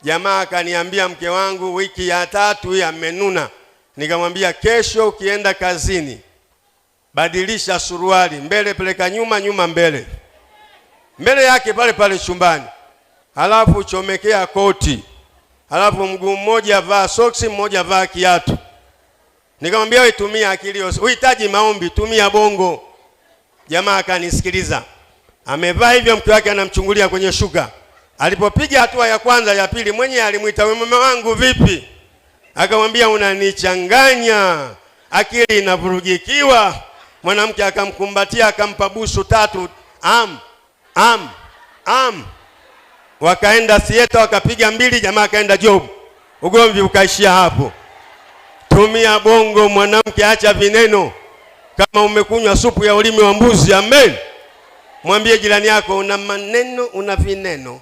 Jamaa akaniambia mke wangu wiki ya 3 hii amenuna. Nikamwambia kesho ukienda kazini badilisha suruali, mbele peleka nyuma, nyuma mbele. Mbele yake pale pale chumbani. Halafu chomekea koti. Halafu mguu mmoja vaa soksi, mmoja vaa kiatu. Nikamwambia wewe tumia akili, uhitaji maombi, tumia bongo. Jamaa akanisikiliza. Amevaa hivyo, mke wake anamchungulia kwenye shuka. Alipopiga hatua ya kwanza, ya pili, mwenye alimuita, "Wewe mume wangu vipi?" Akamwambia, "Unanichanganya. Akili inavurugikiwa." Mwanamke akamkumbatia, akampa busu 3. Wakaenda theater, wakapiga 2, jamaa akaenda job. Ugomvi ukaishia hapo. Tumia bongo mwanamke, acha vineno. Kama umekunywa supu ya ulimi wa mbuzi, amen. Mwambie jirani yako, una maneno, una vineno.